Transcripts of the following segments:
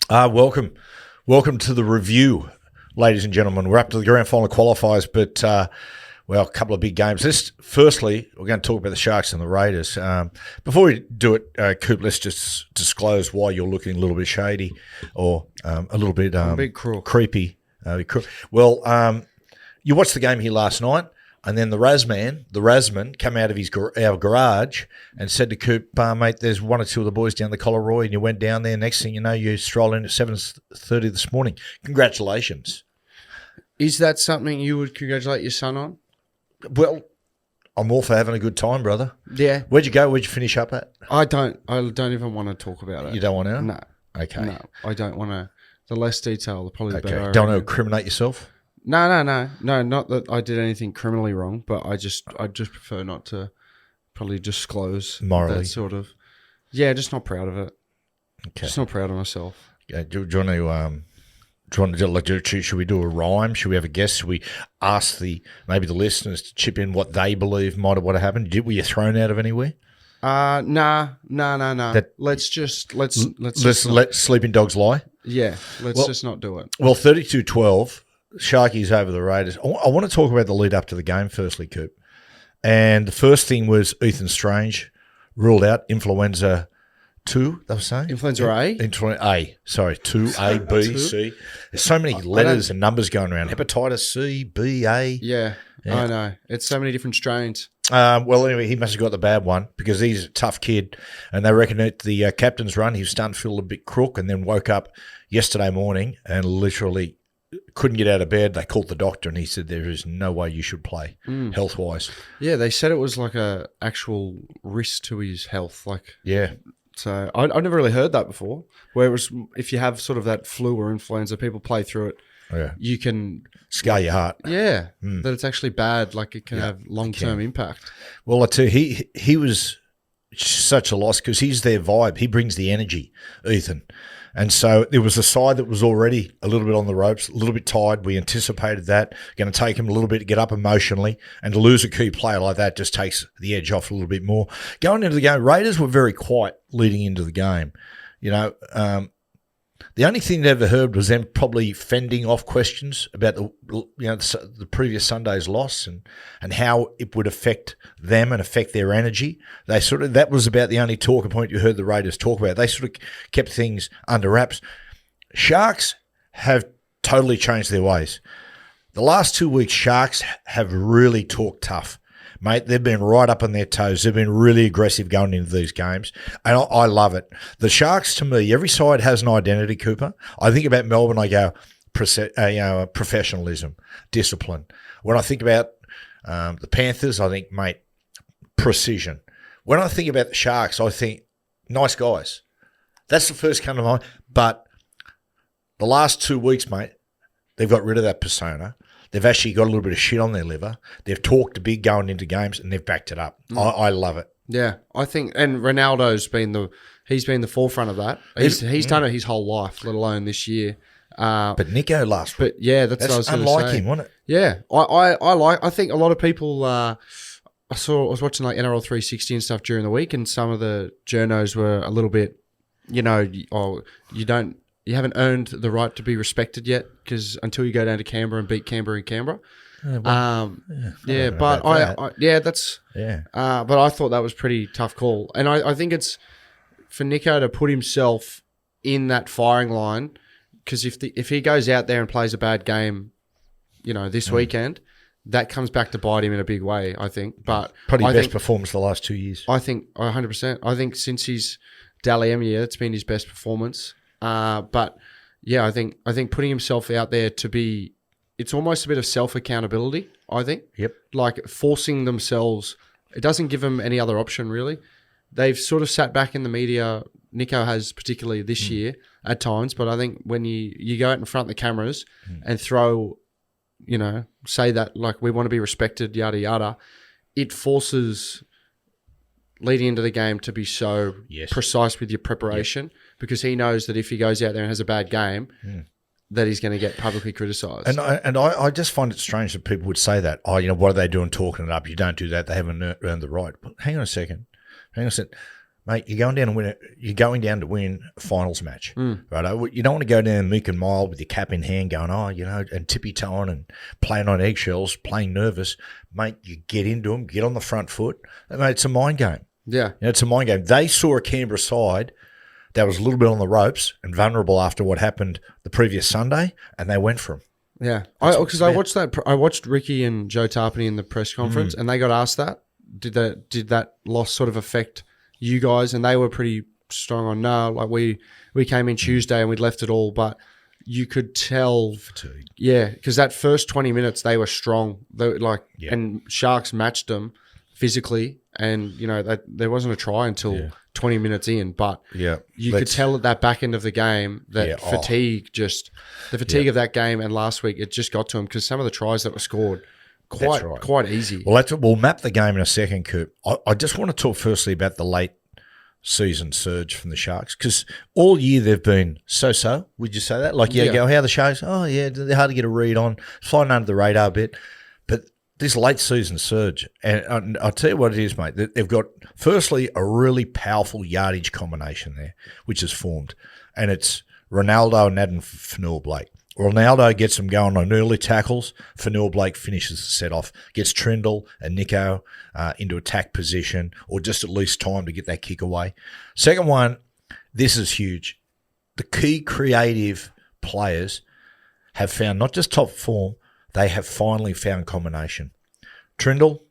Welcome to the review, ladies and gentlemen. We're up to the grand final qualifiers, but, a couple of big games. Firstly, we're going to talk about the Sharks and the Raiders. Before we do it, Coop, let's just disclose why you're looking a little bit shady or a little bit creepy. Well, you watched the game here last night, and then the Razman, come out of our garage and said to Coop, mate, there's one or two of the boys down the Collaroy, and you went down there. Next thing you know, you stroll in at 7:30 this morning. Congratulations. Is that something you would congratulate your son on? Well, I'm all for having a good time, brother. Yeah. Where'd you go? Where'd you finish up at? I don't even want to talk about it. You don't want to? No. Okay. No, I don't want to. The less detail, the probably better. Don't want to incriminate yourself? No. Not that I did anything criminally wrong, but I just prefer not to probably disclose morally. That sort of. Yeah, just not proud of it. Okay. Just not proud of myself. Do you want to should we do a rhyme? Should we have a guess? Should we ask maybe the listeners to chip in what they believe might have happened? Were you thrown out of anywhere? Nah. Let's let sleeping dogs lie. Yeah, let's just not do it. Well, 32-12, Sharkies over the Raiders. I want to talk about the lead up to the game firstly, Coop. And the first thing was Ethan Strange ruled out influenza 2, they were saying? Influenza A? Sorry, 2A, B, C. There's so many letters and numbers going around. Hepatitis C, B, A. Yeah, I know. It's so many different strains. Well, anyway, he must have got the bad one because he's a tough kid. And they reckon at the captain's run, he was starting to feel a bit crook and then woke up yesterday morning and literally couldn't get out of bed. They called the doctor and he said there is no way you should play health-wise. Yeah, they said it was like a actual risk to his health. Yeah. So I've never really heard that before, where it was if you have sort of that flu or influenza, people play through it. Yeah. You can scar your heart. Yeah, that it's actually bad. Like it can have long-term impact. Well, I tell you, he was such a loss because he's their vibe. He brings the energy, Ethan. And so there was a side that was already a little bit on the ropes, a little bit tired. We anticipated that. Going to take him a little bit to get up emotionally, and to lose a key player like that just takes the edge off a little bit more. Going into the game, Raiders were very quiet leading into the game. You know, the only thing they ever heard was them probably fending off questions about the previous Sunday's loss and how it would affect them and affect their energy. That was about the only talking point you heard the Raiders talk about. They sort of kept things under wraps. Sharks have totally changed their ways. The last 2 weeks, Sharks have really talked tough. Mate, they've been right up on their toes. They've been really aggressive going into these games, and I love it. The Sharks, to me, every side has an identity, Cooper. I think about Melbourne, I go professionalism, discipline. When I think about the Panthers, I think, mate, precision. When I think about the Sharks, I think nice guys. That's the first come to mind. But the last 2 weeks, mate, they've got rid of that persona. They've actually got a little bit of shit on their liver. They've talked big going into games, and they've backed it up. I love it. Yeah, I think, and Ronaldo's been the forefront of that. He's done it his whole life, let alone this year. But Nico last week. But yeah, that's what I was unlike him, wasn't it? Yeah, I think a lot of people. I was watching like NRL 360 and stuff during the week, and some of the journos were a little bit, you haven't earned the right to be respected yet because until you go down to Canberra and beat Canberra in Canberra. But I thought that was pretty tough call. And I think it's for Nico to put himself in that firing line because if he goes out there and plays a bad game, this weekend, that comes back to bite him in a big way, I think. But probably best performance the last 2 years. I think 100%. I think since his Dally M year, it's been his best performance. But yeah, I think putting himself out there it's almost a bit of self-accountability, I think. Yep. Like forcing themselves, it doesn't give them any other option really. They've sort of sat back in the media, Nico has particularly this year at times, but I think when you go out in front of the cameras and throw, say that like we want to be respected, yada, yada, it forces leading into the game to be so precise with your preparation because he knows that if he goes out there and has a bad game, that he's going to get publicly criticised. And I just find it strange that people would say that. What are they doing talking it up? You don't do that. They haven't earned the right. But hang on a second. mate, you're going down to win. You're going down to win a finals match, right? You don't want to go down meek and mild with your cap in hand, going, and tippy toeing and playing on eggshells, playing nervous, mate. You get into them, get on the front foot, and, mate. It's a mind game. Yeah, it's a mind game. They saw a Canberra side that was a little bit on the ropes and vulnerable after what happened the previous Sunday, and they went for them. Yeah, because I watched that. I watched Ricky and Joe Tarpany in the press conference, and they got asked that. Did that loss sort of affect you guys? And they were pretty strong on no. Like we came in Tuesday and we'd left it all, but you could tell, fatigue. Yeah, because that first 20 minutes they were strong. And Sharks matched them physically, and there wasn't a try until 20 minutes in, but you could tell at that back end of the game that fatigue of that game and last week, it just got to them because some of the tries that were scored quite easy. Well, we'll map the game in a second, Coop. I just want to talk firstly about the late season surge from the Sharks because all year they've been so-so. Would you say that? Like, go, how are the Sharks? Oh, yeah, they're hard to get a read on, flying under the radar a bit. But this late season surge, and I'll tell you what it is, mate. They've got, firstly, a really powerful yardage combination there, which is formed. And it's Ronaldo and Adam Fanua-Blake. Ronaldo gets them going on early tackles. Fanua-Blake finishes the set off, gets Trindle and Nico into attack position or just at least time to get that kick away. Second one, this is huge. The key creative players have found not just top form, they have finally found combination. Trindle,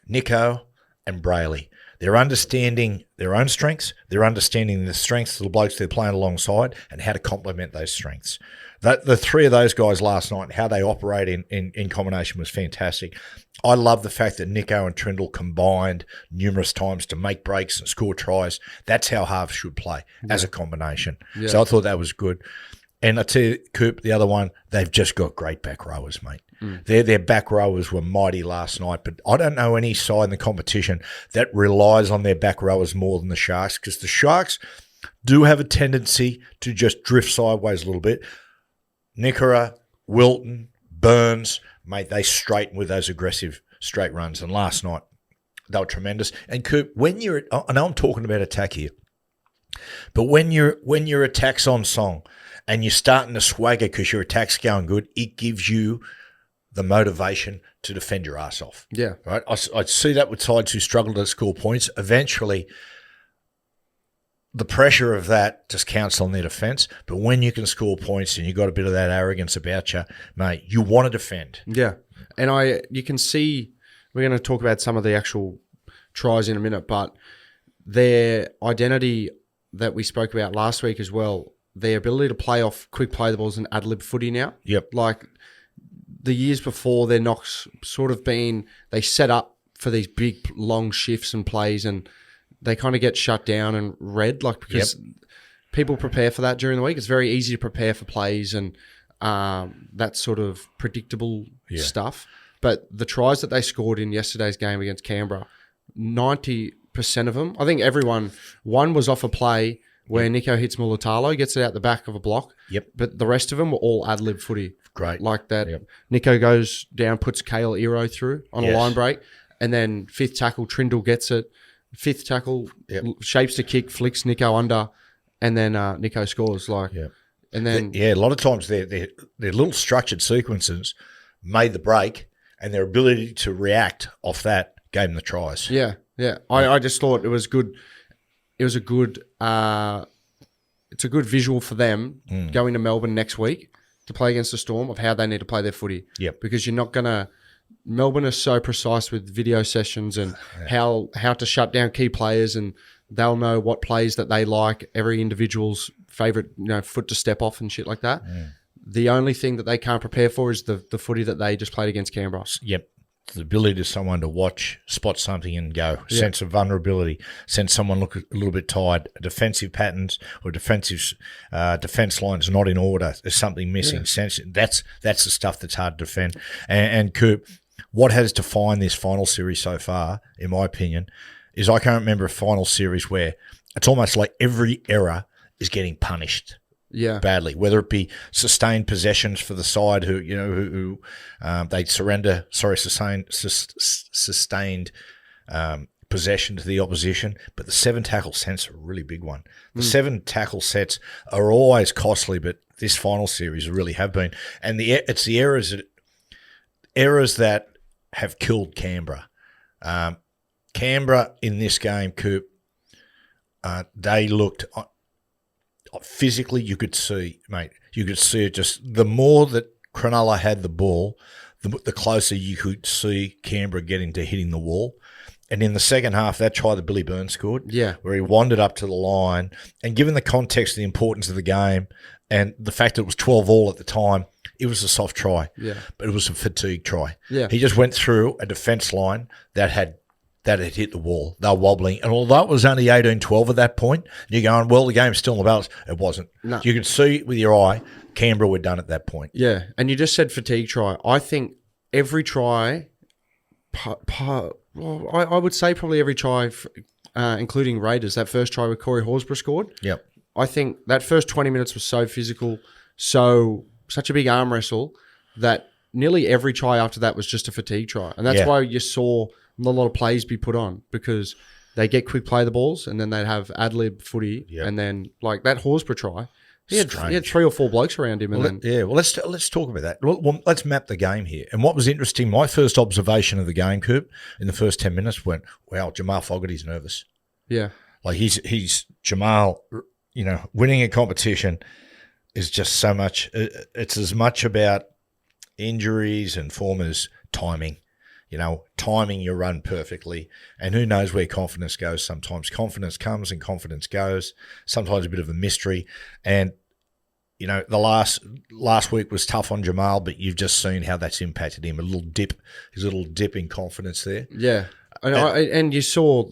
Nico, and Brayley. They're understanding their own strengths. They're understanding the strengths of the blokes they're playing alongside and how to complement those strengths. The three of those guys last night, how they operate in combination was fantastic. I love the fact that Nico and Trindle combined numerous times to make breaks and score tries. That's how halves should play as a combination. Yeah. So I thought that was good. And I tell you, Coop, the other one, they've just got great back rowers, mate. Their back rowers were mighty last night, but I don't know any side in the competition that relies on their back rowers more than the Sharks because the Sharks do have a tendency to just drift sideways a little bit. Nickera, Wilton, Burns, mate, they straighten with those aggressive straight runs. And last night, they were tremendous. And Coop, I know I'm talking about attack here, but when your attack's on song and you're starting to swagger because your attack's going good, it gives you the motivation to defend your ass off. Yeah. Right? I see that with sides who struggle to score points. Eventually, the pressure of that just counts on their defence. But when you can score points and you've got a bit of that arrogance about you, mate, you want to defend. Yeah. And you can see, we're going to talk about some of the actual tries in a minute, but their identity that we spoke about last week as well, their ability to play off quick play the balls and ad-lib footy now. Yep. Like the years before, their knocks sort of been, they set up for these big, long shifts and plays and they kind of get shut down and read, like because people prepare for that during the week. It's very easy to prepare for plays and that sort of predictable stuff. But the tries that they scored in yesterday's game against Canberra, 90% of them, I think one was off a play where Nico hits Mulatalo, gets it out the back of a block. Yep. But the rest of them were all ad-lib footy. Great. Like that. Yep. Nico goes down, puts Kale Ero through on a line break, and then fifth tackle, Trindle gets it. Fifth tackle, shapes the kick, flicks Nico under, and then Nico scores. And then a lot of times their little structured sequences made the break, and their ability to react off that gave them the tries. Yeah. I just thought it was good. It was a good. It's a good visual for them going to Melbourne next week to play against the Storm of how they need to play their footy. Yep. Because you're not gonna. Melbourne is so precise with video sessions and how to shut down key players, and they'll know what plays that they like, every individual's favourite foot to step off and shit like that. The only thing that they can't prepare for is the footy that they just played against Canberra. Yep. The ability to someone to watch, spot something and go. Sense of vulnerability. Sense someone look a little bit tired. Defensive patterns or defense lines not in order. There's something missing. Sense that's the stuff that's hard to defend. And Coop, what has defined this final series so far, in my opinion, is I can't remember a final series where it's almost like every error is getting punished badly, whether it be sustained possessions for the side who they sustained possession to the opposition, but the 7 tackle sets are a really big one. The 7 tackle sets are always costly, but this final series really have been. And it's the errors that have killed Canberra. Canberra in this game, Coop, they looked physically. You could see, mate. You could see it. Just the more that Cronulla had the ball, the closer you could see Canberra getting to hitting the wall. And in the second half, that try that Billy Burns scored, where he wandered up to the line, and given the context, the importance of the game, and the fact that it was 12-all at the time, it was a soft try. Yeah. But it was a fatigue try. Yeah. He just went through a defence line that had hit the wall. They were wobbling. And although it was only 18-12 at that point, you're going, well, the game's still in the balance. It wasn't. No. You could see with your eye, Canberra were done at that point. Yeah. And you just said fatigue try. I think every try, I would say probably every try, including Raiders, that first try with Corey Horsburgh scored. Yep. I think that first 20 minutes was so physical, such a big arm wrestle that nearly every try after that was just a fatigue try. And that's why you saw a lot of plays be put on, because they get quick play the balls and then they'd have ad-lib footy. Yep. And then like that Horsburgh try, he had 3 or 4 blokes around him. Let's talk about that. Well, let's map the game here. And what was interesting, my first observation of the game, Coop, in the first 10 minutes went, wow, Jamal Fogarty's nervous. Yeah. Like he's Jamal, winning a competition is just so much. It's as much about injuries and form as timing. Timing your run perfectly. And who knows where confidence goes sometimes. Confidence comes and confidence goes. Sometimes a bit of a mystery. And, the last week was tough on Jamal, but you've just seen how that's impacted him. His little dip in confidence there. Yeah. And you saw,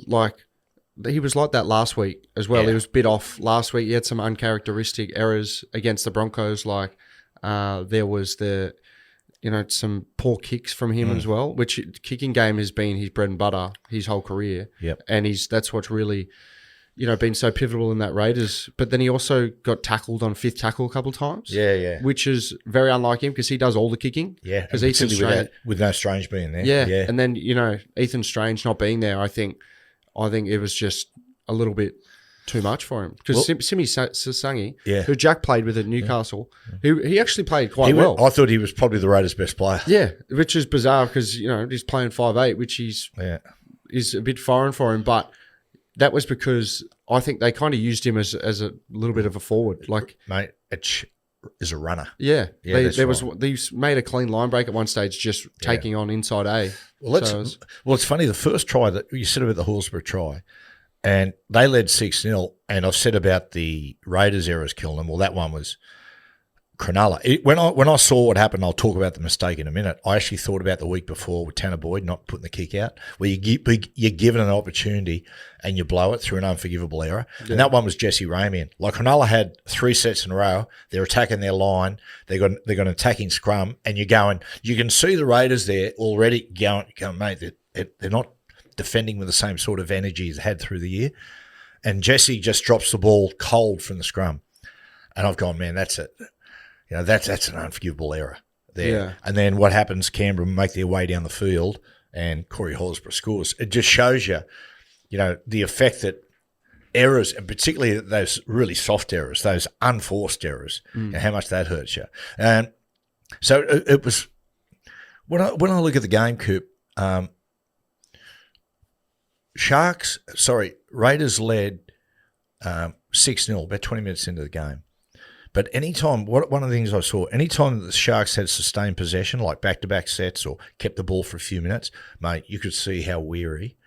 he was like that last week as well. Yeah. He was a bit off last week. He had some uncharacteristic errors against the Broncos. There was some poor kicks from him as well, which kicking game has been his bread and butter his whole career. Yep. And that's what's really, been so pivotal in that Raiders. But then he also got tackled on 5th tackle a couple of times. Yeah. Which is very unlike him because he does all the kicking. Yeah. Because Ethan Strange, with no Strange being there. Yeah. And then, Ethan Strange not being there, I think it was just a little bit too much for him. Because Simi Sasangi, who Jack played with at Newcastle, he actually played quite well. I thought he was probably the Raiders' best player. Yeah, which is bizarre because, he's playing 5'8", which is a bit foreign for him. But that was because I think they kind of used him as a little bit of a forward. Mate, it is a runner. Yeah. They made a clean line break at one stage just taking on inside A. Well, it's funny. The first try that you said about the Horsburgh try, and they led 6-0, and I've said about the Raiders errors killing them. Well, that one was Cronulla. When I saw what happened, I'll talk about the mistake in a minute. I actually thought about the week before with Tanner Boyd not putting the kick out, where you're given an opportunity and you blow it through an unforgivable error. Yeah. And that one was Jesse Ramian. Cronulla had 3 sets in a row. They're attacking their line. They got an attacking scrum, and you can see the Raiders there already going, mate, they're not defending with the same sort of energy as they had through the year. And Jesse just drops the ball cold from the scrum. And I've gone, man, that's it. That's an unforgivable error there. Yeah. And then what happens, Canberra make their way down the field and Corey Horsburgh scores. It just shows you, the effect that errors, and particularly those really soft errors, those unforced errors, and how much that hurts you. And so it was, when I look at the game, Coop, Raiders led 6-0 about 20 minutes into the game. But one of the things I saw, anytime that the Sharks had sustained possession, like back-to-back sets or kept the ball for a few minutes, mate, you could see how weary.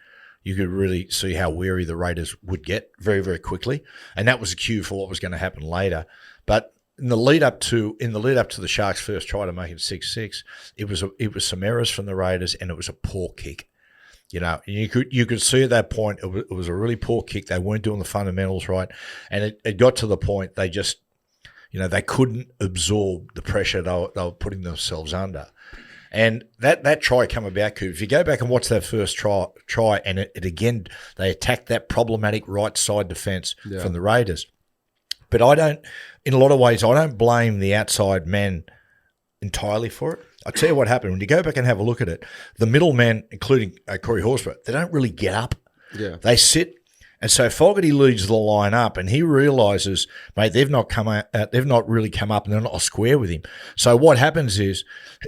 You could really see how weary the Raiders would get very, very quickly. And that was a cue for what was going to happen later. But in the lead up to the Sharks' first try to make it 6-6, it was some errors from the Raiders, and it was a poor kick. You could see at that point it was a really poor kick. They weren't doing the fundamentals right, and it got to the point they just, they couldn't absorb the pressure they were putting themselves under. And that try come about, Coop. If you go back and watch that first try, and it again, they attacked that problematic right side defence from the Raiders. But in a lot of ways, I don't blame the outside men entirely for it. I'll tell you what happened. When you go back and have a look at it, the middle men, including Corey Horsburgh, they don't really get up. Yeah. They sit, and so Fogarty leads the line up, and he realises, mate, they've not really come up, and they're not square with him. So what happens is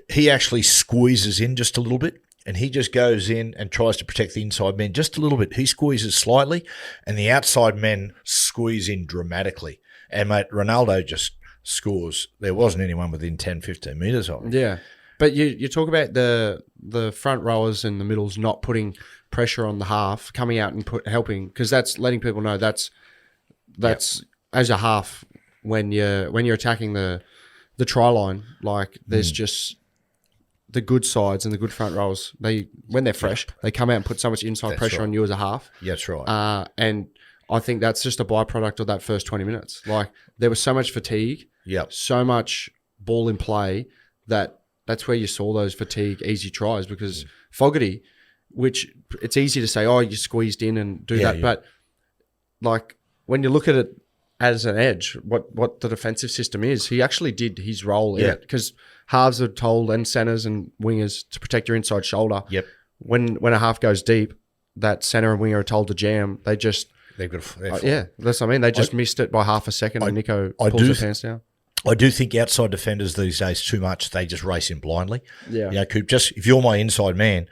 he actually squeezes in just a little bit, and he just goes in and tries to protect the inside men just a little bit. He squeezes slightly, and the outside men squeeze in dramatically. And, mate, Ronaldo just scores. There wasn't anyone within 10, 15 metres of him. Yeah. But you talk about the front rowers and the middles not putting pressure on the half, coming out and helping, because that's letting people know that's as a half when you're attacking the try line. Like there's just the good sides and the good front rowers. When they're fresh, they come out and put so much inside pressure on you as a half. Yeah, that's right. And I think that's just a byproduct of that first 20 minutes. Like there was so much fatigue, so much ball in play that's where you saw those fatigue easy tries, because Fogarty, which it's easy to say, oh, you squeezed in and do that. Yeah. But like when you look at it as an edge, what the defensive system is, he actually did his role in it, because halves are told, and centers and wingers, to protect your inside shoulder. Yep. When a half goes deep, that center and winger are told to jam. They've got that's what I mean. They just missed it by half a second, and Nico pulls his pants down. I do think outside defenders these days too much. They just race in blindly. Yeah. You know, Coop, just if you're my inside man,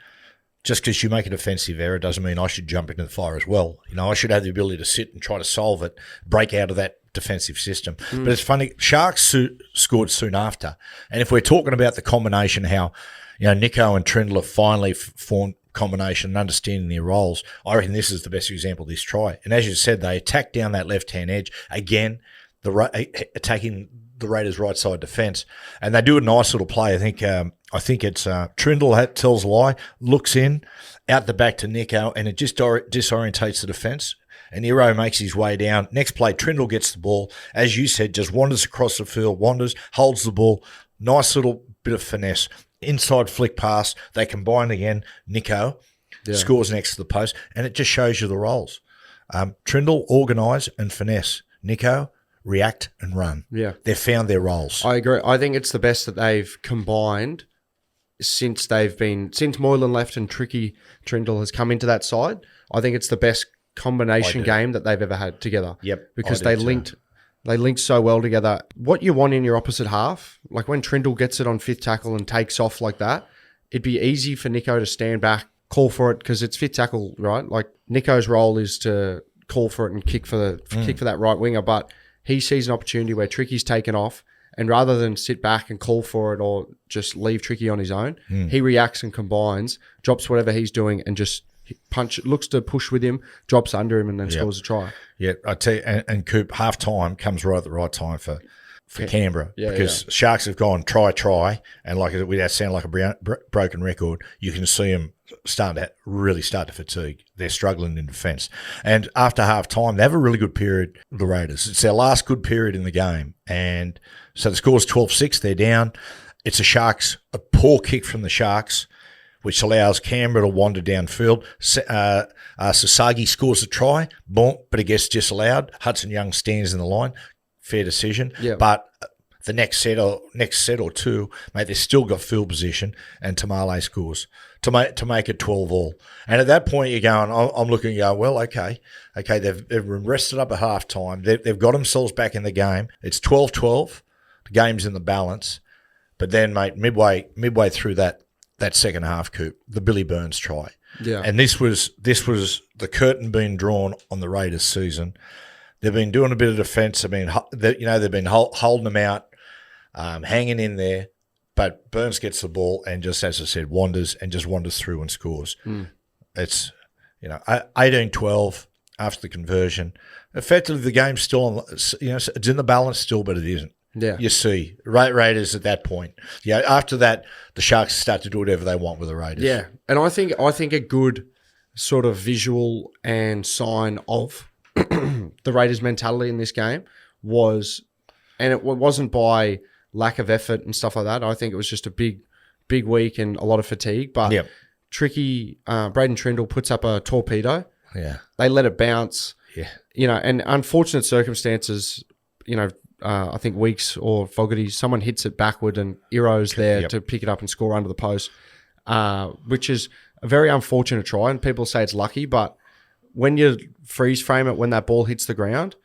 just because you make a defensive error doesn't mean I should jump into the fire as well. You know, I should have the ability to sit and try to solve it, break out of that defensive system. But it's funny, Sharks scored soon after. And if we're talking about the combination, how, you know, Nico and Trindle have finally formed combination and understanding their roles, I reckon this is the best example of this try. And as you said, they attacked down that left-hand edge. Again, attacking the Raiders' right side defence, and they do a nice little play. I think it's Trindle tells a lie, looks in, out the back to Nico, and it just disorientates the defence. And Hero makes his way down. Next play, Trindle gets the ball, as you said, just wanders across the field, holds the ball. Nice little bit of finesse. Inside flick pass. They combine again. Nico scores next to the post, and it just shows you the roles. Trindle, organise and finesse. Nico, react and run. Yeah. They've found their roles. I agree. I think it's the best that they've combined since Moylan left and Tricky Trindle has come into that side. I think it's the best combination game that they've ever had together. Yep. Because they linked so well together. What you want in your opposite half, like when Trindle gets it on fifth tackle and takes off like that, it'd be easy for Nico to stand back, call for it, because it's fifth tackle, right? Like Nico's role is to call for it and kick for that right winger, but he sees an opportunity where Tricky's taken off, and rather than sit back and call for it or just leave Tricky on his own, he reacts and combines, drops whatever he's doing, and just looks to push with him, drops under him, and then scores a try. Yeah, I tell you, and Coop, half time comes right at the right time for Canberra, because Sharks have gone try, and like without sounding like a broken record, you can see them really start to fatigue. They're struggling in defence. And after half time, they have a really good period, the Raiders. It's their last good period in the game. And so the score's 12-6, they're down. It's a poor kick from the Sharks, which allows Canberra to wander downfield. Sasagi scores a try, but it gets disallowed. Hudson Young stands in the line. Fair decision. Yeah. But the next set or two, mate, they've still got field position, and Tamale scores to make it 12-all. And at that point, you're going, I'm looking, well, okay, they've been rested up at half time. They've got themselves back in the game. It's 12-12. The game's in the balance. But then, mate, midway through that second half, Coop, the Billy Burns try. Yeah. And this was the curtain being drawn on the Raiders season. They've been doing a bit of defence. They've been holding them out, hanging in there. But Burns gets the ball and just, as I said, wanders through and scores. It's 18-12 after the conversion. Effectively, the game's still it's in the balance still, but it isn't. Yeah, you see, Raiders at that point. Yeah, after that, the Sharks start to do whatever they want with the Raiders. Yeah, and I think a good sort of visual and sign of the Raiders' mentality in this game was, and it wasn't by lack of effort and stuff like that. I think it was just a big week and a lot of fatigue. But Tricky, Braden Trindle puts up a torpedo. Yeah, they let it bounce. Yeah, and unfortunate circumstances. I think Weeks or Fogarty, someone hits it backward and Iro's there to pick it up and score under the post, which is a very unfortunate try. And people say it's lucky, but when you freeze frame it, when that ball hits the ground,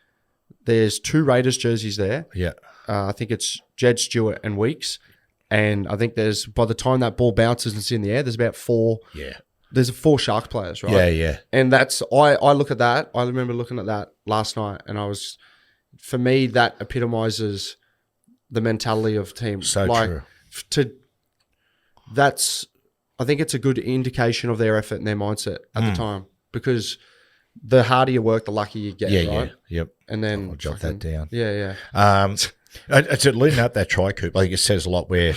there's 2 Raiders jerseys there. Yeah. I think it's Jed Stewart and Weeks. And I think there's, by the time that ball bounces and it's in the air, there's about 4. Yeah. There's 4 Sharks players, right? Yeah, yeah. And that's, I look at that. I remember looking at that last night, and for me, that epitomizes the mentality of teams. So true. I think it's a good indication of their effort and their mindset at the time, because the harder you work, the luckier you get, right? Yeah, yep. And then I'll jot that down. Yeah. It's leading up that try, Coop. I think it says a lot where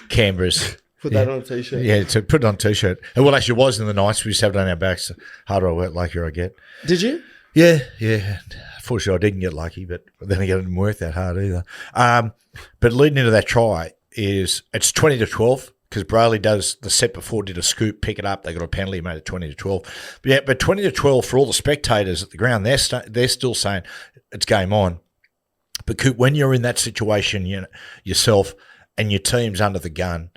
Canberra's. Put that on a t-shirt. Yeah, to put it on a t-shirt. And well, actually, it was in the nights. We used to have it on our backs. The harder I work, luckier I get. Did you? Yeah. Fortunately, I didn't get lucky, but then again, it didn't work that hard either. But leading into that try it's 20-12 because Brayley does the set before, did a scoop, pick it up. They got a penalty, made it 20-12. But 20-12 for all the spectators at the ground, they're still saying it's game on. But Coop, when you're in that situation, yourself and your team's under the gun,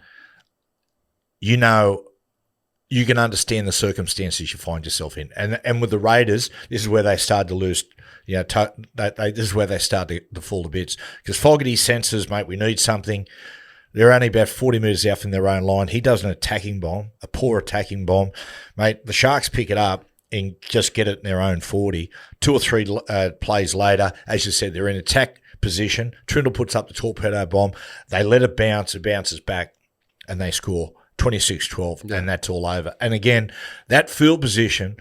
you can understand the circumstances you find yourself in. And with the Raiders, this is where they start to lose. This is where they start to fall to bits. Because Fogarty senses, mate, we need something. They're only about 40 metres out from their own line. He does an attacking bomb, a poor attacking bomb. Mate, the Sharks pick it up and just get it in their own 40. 2 or 3 plays later, as you said, they're in attack position. Trindle puts up the torpedo bomb. They let it bounce. It bounces back, and they score 26-12, and that's all over. And again, that field position,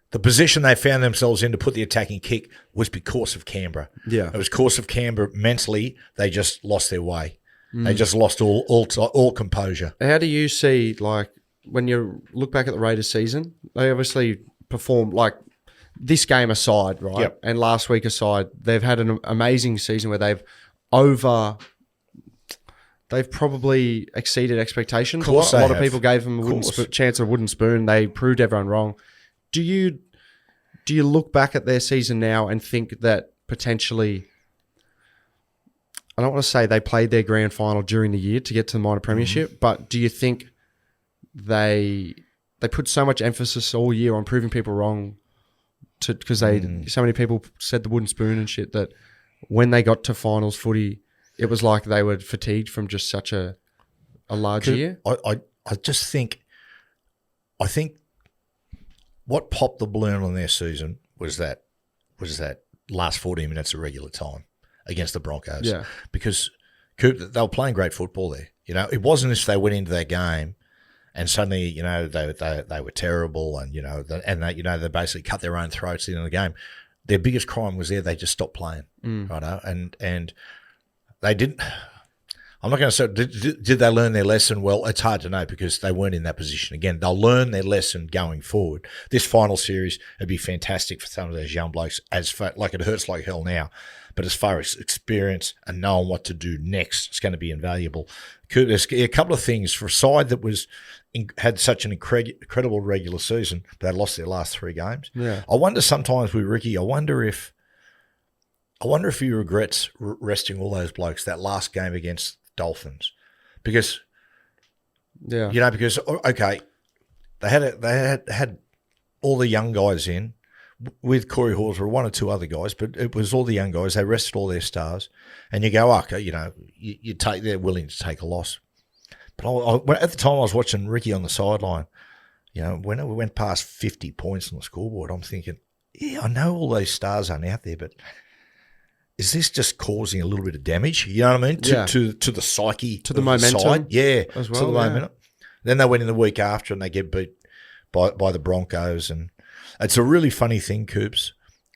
the position they found themselves in to put the attacking kick was because of Canberra. Yeah. It was because of Canberra. Mentally, they just lost their way. They just lost all composure. How do you see, like, when you look back at the Raiders season, they obviously performed, like, this game aside, right? Yep. And last week aside, they've had an amazing season where they've probably exceeded expectations. A lot of people gave them a chance of a wooden spoon. They proved everyone wrong. Do you look back at their season now and think that potentially, I don't want to say they played their grand final during the year to get to the minor premiership, but do you think they put so much emphasis all year on proving people wrong because so many people said the wooden spoon and shit that when they got to finals footy, it was like they were fatigued from just such a large year? I think what popped the balloon on their season was that last 14 minutes of regular time against the Broncos. Yeah. Because they were playing great football there. It wasn't as if they went into that game and suddenly, they were terrible and, they basically cut their own throats in the game. Their biggest crime was there. They just stopped playing, right? And they didn't. I'm not going to say, did they learn their lesson? Well, it's hard to know because they weren't in that position. Again, they'll learn their lesson going forward. This final series would be fantastic for some of those young blokes. Like it hurts like hell now, but as far as experience and knowing what to do next, it's going to be invaluable. There's a couple of things for a side that had such an incredible regular season, but they lost their last 3 games. Yeah. I wonder sometimes with Ricky, I wonder if he regrets resting all those blokes that last game against Dolphins, because okay, they had all the young guys in with Corey Horsburgh, 1 or 2 other guys, but it was all the young guys. They rested all their stars, and you go, okay, they're willing to take a loss. But at the time, I was watching Ricky on the sideline. When we went past 50 points on the scoreboard, I'm thinking, yeah, I know all those stars aren't out there, but is this just causing a little bit of damage? You know what I mean? To the psyche, to the momentum, side. Yeah, as well, to the momentum. Then they went in the week after and they get beat by the Broncos, and it's a really funny thing, Coops.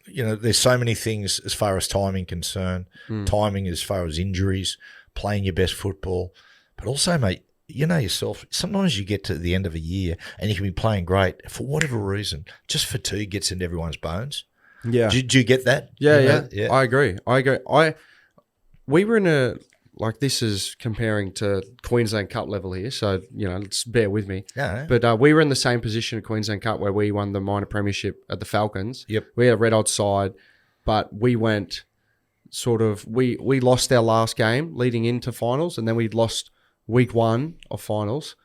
There's so many things as far as timing concerned. Timing as far as injuries, playing your best football, but also, mate, yourself. Sometimes you get to the end of a year and you can be playing great for whatever reason. Just fatigue gets into everyone's bones. Yeah. Do you get that? Yeah. I agree. We were in this is comparing to Queensland Cup level here, so, let's bear with me. Yeah. But we were in the same position at Queensland Cup where we won the minor premiership at the Falcons. Yep. We had a red hot side, but we went we lost our last game leading into finals, and then we lost week 1 of finals.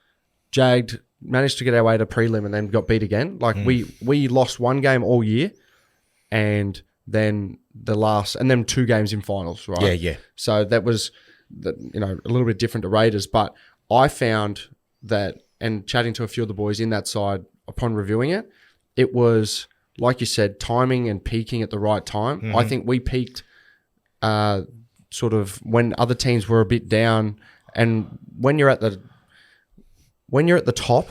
Jagged managed to get our way to prelim and then got beat again. Like we lost one game all year, and then and then 2 games in finals, right? Yeah. So that was, a little bit different to Raiders, but I found that, and chatting to a few of the boys in that side upon reviewing it, it was, like you said, timing and peaking at the right time. I think we peaked sort of when other teams were a bit down, and when you're at the top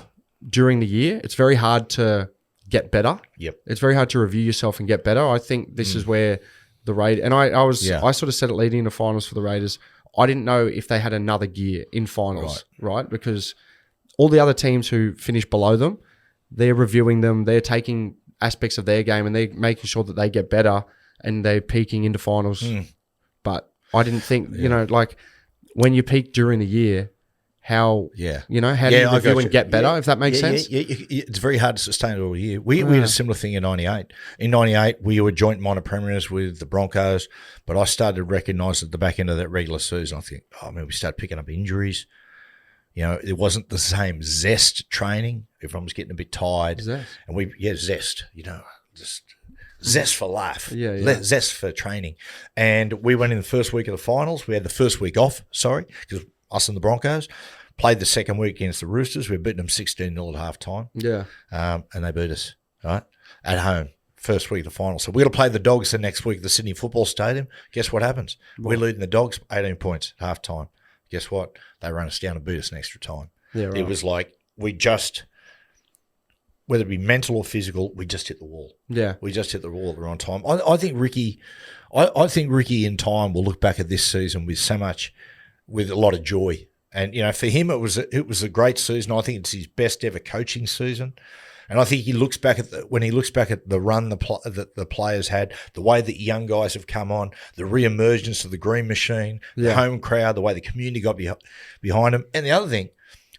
during the year, it's very hard to get better. Yep. It's very hard to review yourself and get better. I think this is where the Raiders, and I sort of said it leading into finals for the Raiders, I didn't know if they had another gear in finals, right? Because all the other teams who finish below them, they're reviewing them, they're taking aspects of their game and they're making sure that they get better and they're peaking into finals. But I didn't think, like when you peak during the year, how do you review and get better, if that makes sense? Yeah, it's very hard to sustain it all year. We had a similar thing in 98. In 98, we were joint minor premiers with the Broncos, but I started to recognise at the back end of that regular season, I think, we started picking up injuries. It wasn't the same zest training. Everyone was getting a bit tired. Zest. And zest, just zest for life. Yeah. Zest for training. And we went in the first week of the finals. We had the first week off, because us and the Broncos played the second week against the Roosters. We beat them 16-0 at half time. Yeah. And they beat us, right? At home, first week of the final. So we're going to play the Dogs the next week at the Sydney Football Stadium. Guess what happens? We're leading the Dogs 18 points at half time. Guess what? They run us down and beat us in extra time. Yeah, right. It was like whether it be mental or physical, we just hit the wall. Yeah. We just hit the wall at the wrong time. I think Ricky in time will look back at this season with a lot of joy. And, for him, it was a great season. I think it's his best ever coaching season. And I think he looks back at the run that the players had, the way that young guys have come on, the re-emergence of the green machine, the home crowd, the way the community got behind him. And the other thing,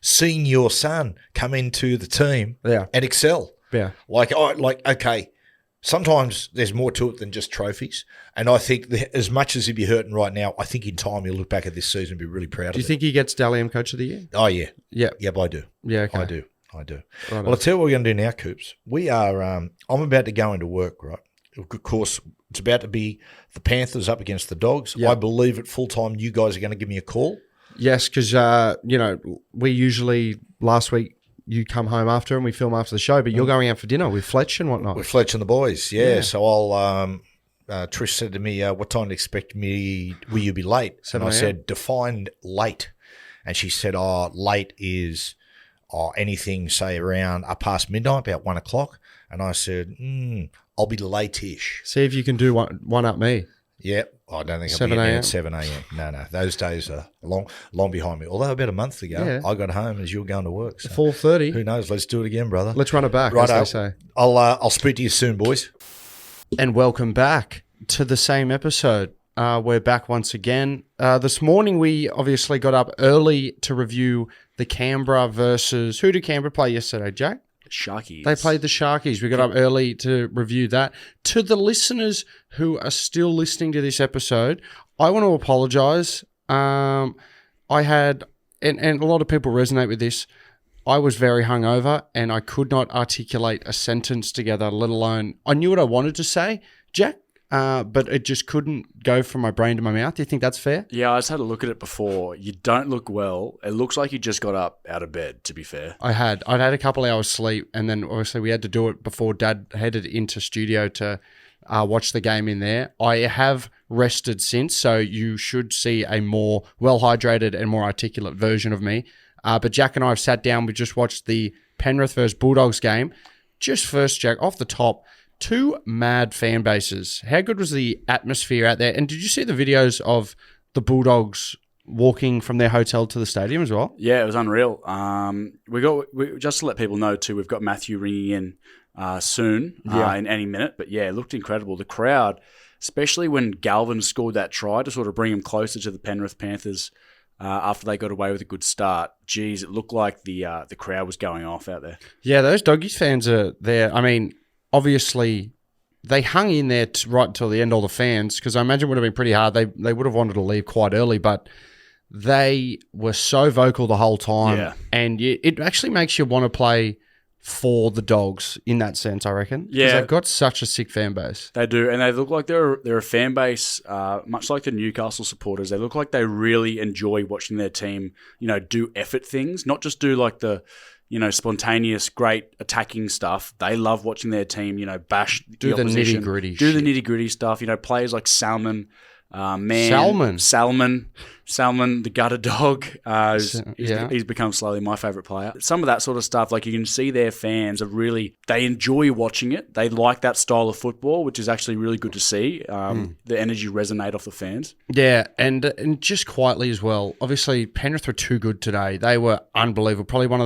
seeing your son come into the team and excel. Yeah. Okay, sometimes there's more to it than just trophies. And I think as much as he'd be hurting right now, I think in time he'll look back at this season and be really proud of it. Do you think he gets Dally M Coach of the Year? Oh, yeah. Yeah. Yep, I do. Yeah, okay. I do. Right. Well, I'll tell you what we're going to do now, Coops. We are, I'm about to go into work, right? Of course, it's about to be the Panthers up against the Dogs. Yep. I believe at full time you guys are going to give me a call. Yes, because, we usually, last week, you come home after and we film after the show, but you're going out for dinner with Fletch and whatnot. With Fletch and the boys, yeah. So I'll, Trish said to me, what time to expect me, will you be late? And I said, define late. And she said, late is anything, say, around past midnight, about 1 o'clock. And I said, I'll be late-ish. See if you can do one up me. Yeah. I don't think I'll be at 7 a.m. No. Those days are long behind me. Although about a month ago, I got home as you were going to work. So 4:30. Who knows? Let's do it again, brother. Let's run it back, right, as they say. I'll speak to you soon, boys. And welcome back to the same episode. We're back once again. This morning we obviously got up early to review the Canberra versus... Who did Canberra play yesterday, Jack? Sharkies. They played the Sharkies. We got up early to review that. To the listeners who are still listening to this episode, I want to apologise. I had, and a lot of people resonate with this, I was very hungover and I could not articulate a sentence together, let alone, I knew what I wanted to say, Jack, but it just couldn't go from my brain to my mouth. Do you think that's fair? Yeah, I just had a look at it before. You don't look well. It looks like you just got up out of bed, to be fair. I'd had a couple hours sleep, and then obviously we had to do it before Dad headed into studio to watch the game in there. I have rested since, so you should see a more well-hydrated and more articulate version of me. But Jack and I have sat down. We just watched the Penrith versus Bulldogs game. Just first, Jack, off the top, 2 mad fan bases. How good was the atmosphere out there? And did you see the videos of the Bulldogs walking from their hotel to the stadium as well? Yeah, it was unreal. We just to let people know too, we've got Matthew ringing in soon, in any minute. But yeah, it looked incredible. The crowd, especially when Galvin scored that try to sort of bring him closer to the Penrith Panthers after they got away with a good start. Geez, it looked like the crowd was going off out there. Yeah, those Doggies fans are there. I mean, obviously, they hung in there right until the end, all the fans, because I imagine it would have been pretty hard. They would have wanted to leave quite early, but they were so vocal the whole time. Yeah. And it actually makes you want to play for the Dogs in that sense, I reckon. Because Yeah. they've got such a sick fan base. They do, and they look like they're a fan base, much like the Newcastle supporters. They look like they really enjoy watching their team, do effort things, not just do like the, spontaneous, great attacking stuff. They love watching their team, bash Do the opposition, nitty-gritty do the shit. nitty gritty stuff. Players like Salmon. Salmon, the gutter dog. He's become slowly my favourite player. Some of that sort of stuff, like you can see their fans they enjoy watching it. They like that style of football, which is actually really good to see. The energy resonate off the fans. Yeah, and just quietly as well. Obviously, Penrith were too good today. They were unbelievable. Probably one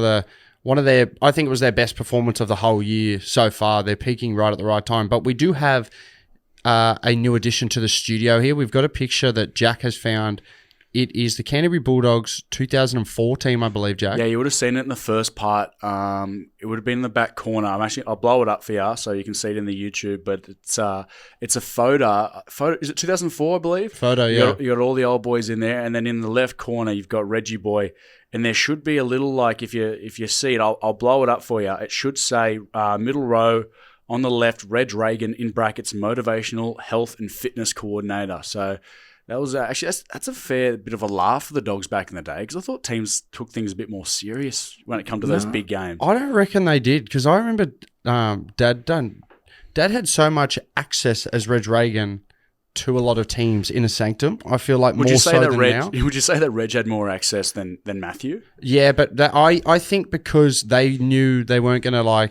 of their, I think it was their best performance of the whole year so far. They're peaking right at the right time. But we do have a new addition to the studio here. We've got a picture that Jack has found. It is the Canterbury Bulldogs 2004 team, I believe, Jack. Yeah, you would have seen it in the first part. It would have been in the back corner. I'll blow it up for you so you can see it in the YouTube. But it's a photo. Is it 2004? I believe. Photo, yeah. You got all the old boys in there, and then in the left corner you've got Reggie Boy, and there should be a little like if you see it, I'll blow it up for you. It should say middle row. On the left, Reg Reagan, in brackets, motivational health and fitness coordinator. So that was actually that's a fair bit of a laugh for the Dogs back in the day, because I thought teams took things a bit more serious when it come to those big games. I don't reckon they did, because I remember Dad had so much access as Reg Reagan to a lot of teams in a sanctum. I feel like more so than now. Would you say that Reg had more access than Matthew? Yeah, but I think because they knew they weren't going to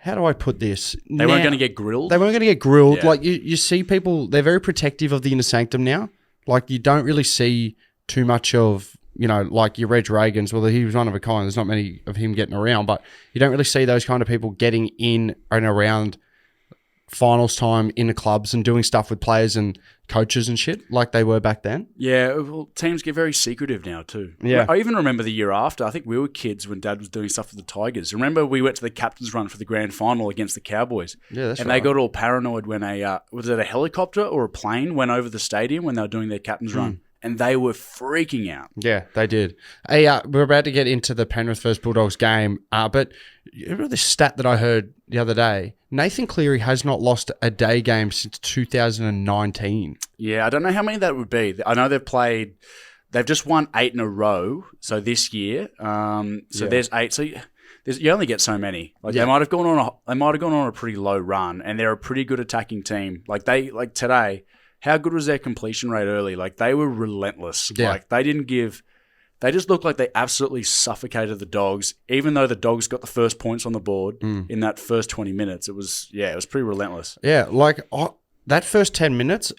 how do I put this? They weren't going to get grilled? They weren't going to get grilled. Yeah. Like, you see people, they're very protective of the inner sanctum now. Like, you don't really see too much of, like your Reg Reagans. Well, he was one of a kind. There's not many of him getting around, but you don't really see those kind of people getting in and around finals time in the clubs and doing stuff with players and coaches and shit like they were back then. Yeah, well, teams get very secretive now too. Yeah. I even remember the year after. I think we were kids when Dad was doing stuff with the Tigers. Remember we went to the captain's run for the grand final against the Cowboys. Yeah, that's and right. they got all paranoid when was it a helicopter or a plane went over the stadium when they were doing their captain's run. And they were freaking out. Yeah, they did. Hey, we're about to get into the Penrith vs Bulldogs game, but you remember the stat that I heard the other day? Nathan Cleary has not lost a day game since 2019. Yeah, I don't know how many that would be. I know they've just won 8 in a row. So this year, there's 8. So you only get so many. They might have gone on a pretty low run, and they're a pretty good attacking team. Like today. How good was their completion rate early? Like, they were relentless. Yeah. Like, they just looked like they absolutely suffocated the Dogs, even though the Dogs got the first points on the board in that first 20 minutes. It was pretty relentless. Yeah, that first 10 minutes,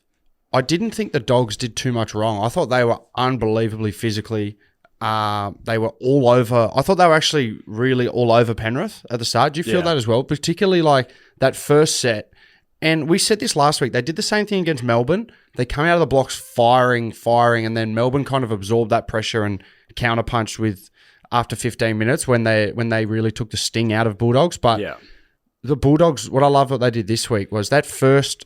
I didn't think the Dogs did too much wrong. I thought they were unbelievably physically. They were all over. I thought they were actually really all over Penrith at the start. Do you feel that as well? Particularly like that first set. And we said this last week. They did the same thing against Melbourne. They come out of the blocks firing, and then Melbourne kind of absorbed that pressure and counterpunched with after 15 minutes when they really took the sting out of Bulldogs. But the Bulldogs, what I love what they did this week was that first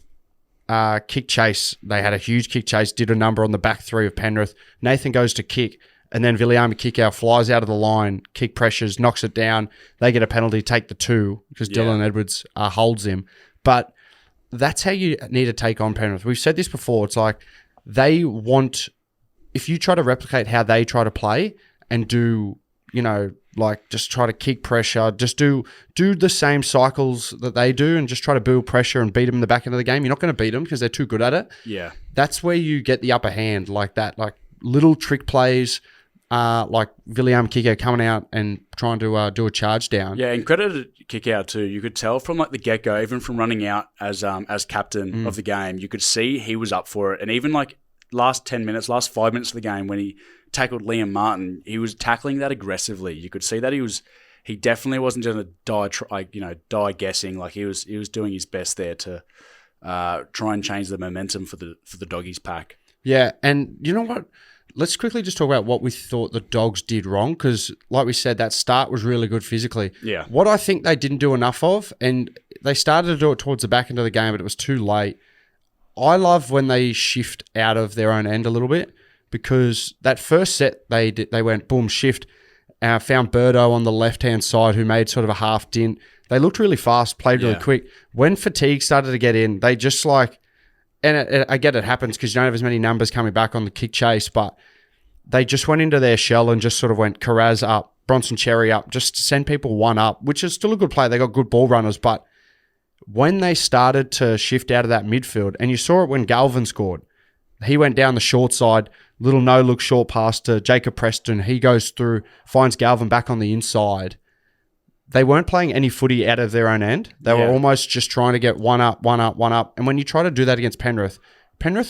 kick chase. They had a huge kick chase, did a number on the back three of Penrith. Nathan goes to kick, and then Viliame Kikau flies out of the line, kick pressures, knocks it down. They get a penalty, take the 2 because Dylan Edwards holds him. But that's how you need to take on Penrith. We've said this before. It's like they want, if you try to replicate how they try to play and do, just try to kick pressure, just do the same cycles that they do and just try to build pressure and beat them in the back end of the game. You're not going to beat them because they're too good at it. Yeah. That's where you get the upper hand like that, like little trick plays, like Viliame Kikau coming out and trying to do a charge down. Yeah, and credit to Kikau too. You could tell from the get-go, even from running out as captain of the game, you could see he was up for it. And even last 5 minutes of the game when he tackled Liam Martin, he was tackling that aggressively. You could see that he definitely wasn't going to die guessing. Like he was doing his best there to try and change the momentum for the Doggies pack. Yeah, and you know what? Let's quickly just talk about what we thought the Dogs did wrong, because like we said, that start was really good physically. Yeah. What I think they didn't do enough of, and they started to do it towards the back end of the game, but it was too late. I love when they shift out of their own end a little bit. because that first set they went boom shift, found Birdo on the left-hand side who made sort of a half dint. They looked really fast, played really quick. When fatigue started to get in, they just and I get it happens because you don't have as many numbers coming back on the kick chase, but they just went into their shell and just sort of went Carraz up, Bronson Cherry up, just to send people one up, which is still a good play. They got good ball runners, but when they started to shift out of that midfield, and you saw it when Galvin scored, he went down the short side, little no-look short pass to Jacob Preston. He goes through, finds Galvin back on the inside. They weren't playing any footy out of their own end. They were almost just trying to get one up. And when you try to do that against Penrith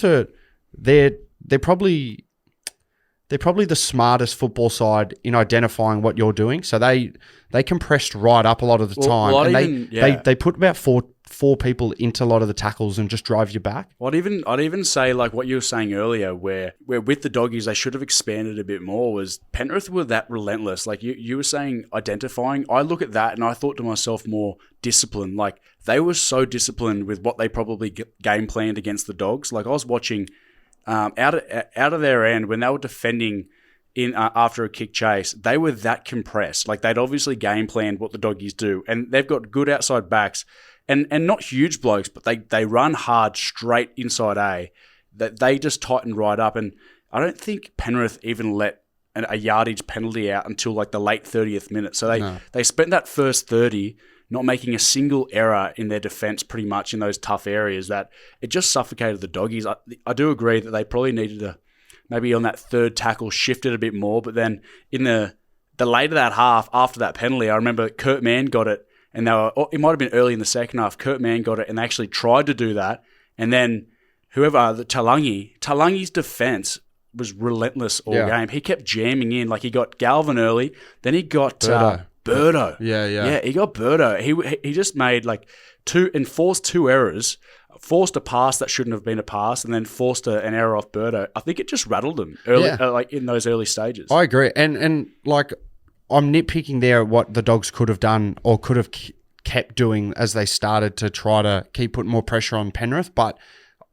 are they're probably the smartest football side in identifying what you're doing. So they compressed right up a lot of the time, and they put about four people into a lot of the tackles and just drive you back. I'd even say like what you were saying earlier, where with the Doggies they should have expanded a bit more. Was Penrith were that relentless? Like you were saying, identifying. I look at that and I thought to myself more discipline. Like they were so disciplined with what they probably game planned against the Dogs. Like I was watching out of their end when they were defending in after a kick chase, they were that compressed. Like they'd obviously game planned what the Doggies do, and they've got good outside backs. And not huge blokes, but they run hard straight inside A. That they just tighten right up. And I don't think Penrith even let a yardage penalty out until like the late 30th minute. So they spent that first 30 not making a single error in their defence pretty much in those tough areas that it just suffocated the Doggies. I do agree that they probably needed to maybe on that third tackle shift it a bit more. But then in the later that half after that penalty, I remember Kurt Mann got it. And it might have been early in the second half. Kurt Mann got it, and they actually tried to do that. And then Talangi's defense was relentless all game. He kept jamming in. Like he got Galvin early, then he got Birdo. Yeah, he got Birdo. He just made like forced two errors, forced a pass that shouldn't have been a pass, and then forced an error off Birdo. I think it just rattled them early, like in those early stages. I agree, and like. I'm nitpicking there at what the Dogs could have done or could have kept doing as they started to try to keep putting more pressure on Penrith. But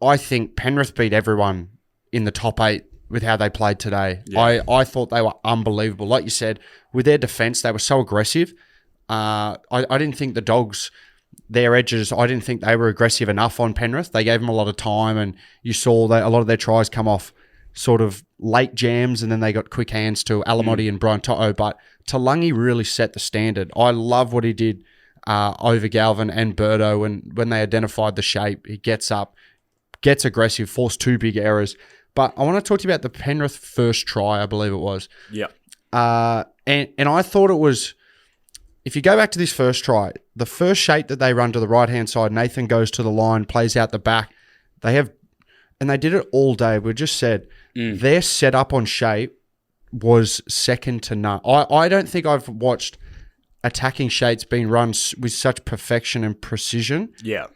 I think Penrith beat everyone in the top 8 with how they played today. Yeah. I thought they were unbelievable. Like you said, with their defence, they were so aggressive. I didn't think the Dogs, their edges, I didn't think they were aggressive enough on Penrith. They gave them a lot of time, and you saw that a lot of their tries come off sort of late jams, and then they got quick hands to Alamotti and Brian Toto. But Talangi really set the standard. I love what he did over Galvin and Birdo when they identified the shape. He gets up, gets aggressive, forced 2 big errors. But I want to talk to you about the Penrith first try, I believe it was. Yeah. And I thought it was, if you go back to this first try, the first shape that they run to the right-hand side, Nathan goes to the line, plays out the back. And they did it all day. We just said their setup on shape was second to none. I don't think I've watched attacking shapes being run with such perfection and precision. Yeah.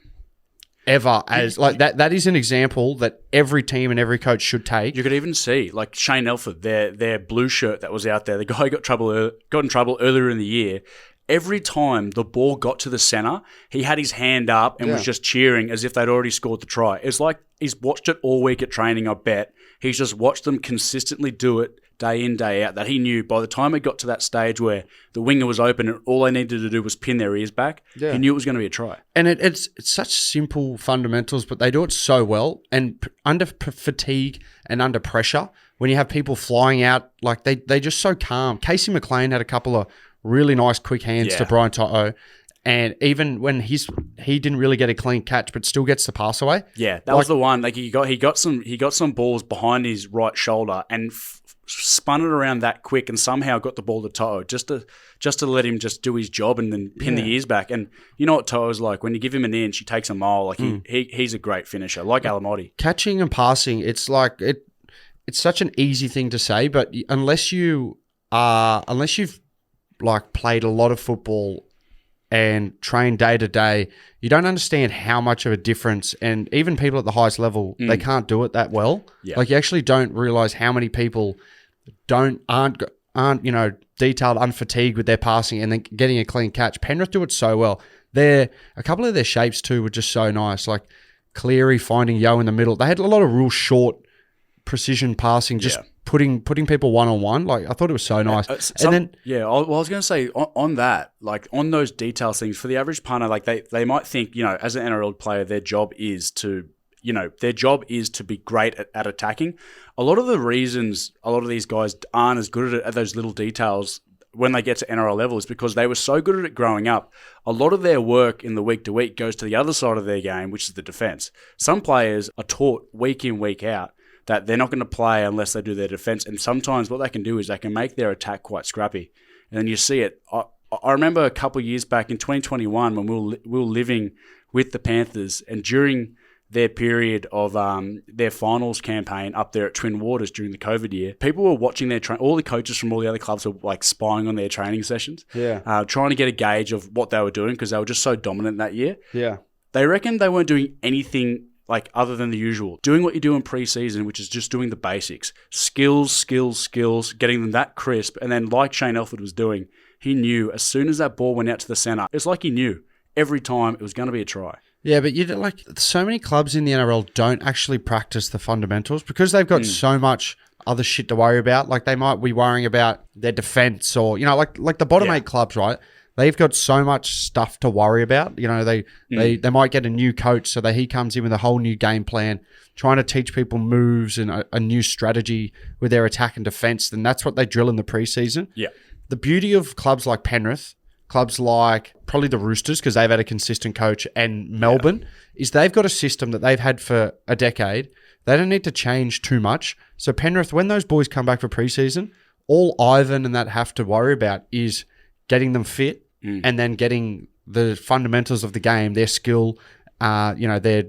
Ever as like that. That is an example that every team and every coach should take. You could even see like Shane Elford, their blue shirt that was out there. The guy got in trouble earlier in the year. Every time the ball got to the centre, he had his hand up and was just cheering as if they'd already scored the try. It's like he's watched it all week at training, I bet. He's just watched them consistently do it day in, day out, that he knew by the time it got to that stage where the winger was open and all they needed to do was pin their ears back, he knew it was going to be a try. And it's such simple fundamentals, but they do it so well. And under fatigue and under pressure, when you have people flying out, like they just so calm. Casey McLean had a couple of really nice quick hands to Brian Toto. And even when he didn't really get a clean catch, but still gets the pass away. Yeah, that was the one. Like he got some balls behind his right shoulder and spun it around that quick, and somehow got the ball to Toto just to let him just do his job and then pin the ears back. And you know what Toto's like, when you give him an inch, he takes a mile. Like he's a great finisher, like Alamotti. Catching and passing, it's like it's such an easy thing to say, but unless you've like played a lot of football and train day to day, you don't understand how much of a difference. And even people at the highest level, they can't do it that well. Yeah. Like you actually don't realize how many people aren't detailed, unfatigued with their passing and then getting a clean catch. Penrith do it so well. A couple of their shapes too were just so nice. Like Cleary finding Yo in the middle. They had a lot of real short precision passing, just putting people one-on-one. Like, I thought it was so nice. I was going to say on that, like on those detail things, for the average punter, like they might think, as an NRL player, their job is to be great at attacking. A lot of the reasons a lot of these guys aren't as good at those little details when they get to NRL level is because they were so good at it growing up. A lot of their work in the week to week goes to the other side of their game, which is the defense. Some players are taught week in, week out that they're not going to play unless they do their defense. And sometimes what they can do is they can make their attack quite scrappy. And then you see it. I remember a couple of years back in 2021 when we were living with the Panthers, and during their period of their finals campaign up there at Twin Waters during the COVID year, people were watching their all the coaches from all the other clubs were like spying on their training sessions, trying to get a gauge of what they were doing because they were just so dominant that year. Yeah, they reckon they weren't doing anything like other than the usual, doing what you do in pre-season, which is just doing the basics, skills, getting them that crisp, and then like Shane Elford was doing, he knew as soon as that ball went out to the centre, it's like he knew every time it was going to be a try. Yeah, but so many clubs in the NRL don't actually practice the fundamentals because they've got so much other shit to worry about. Like they might be worrying about their defense or, like the bottom 8 clubs, right? They've got so much stuff to worry about. They might get a new coach so that he comes in with a whole new game plan, trying to teach people moves and a new strategy with their attack and defense. And that's what they drill in the preseason. Yeah. The beauty of clubs like Penrith, clubs like probably the Roosters, because they've had a consistent coach, and Melbourne, is they've got a system that they've had for a decade. They don't need to change too much. So Penrith, when those boys come back for preseason, all Ivan and that have to worry about is getting them fit and then getting the fundamentals of the game, their skill, their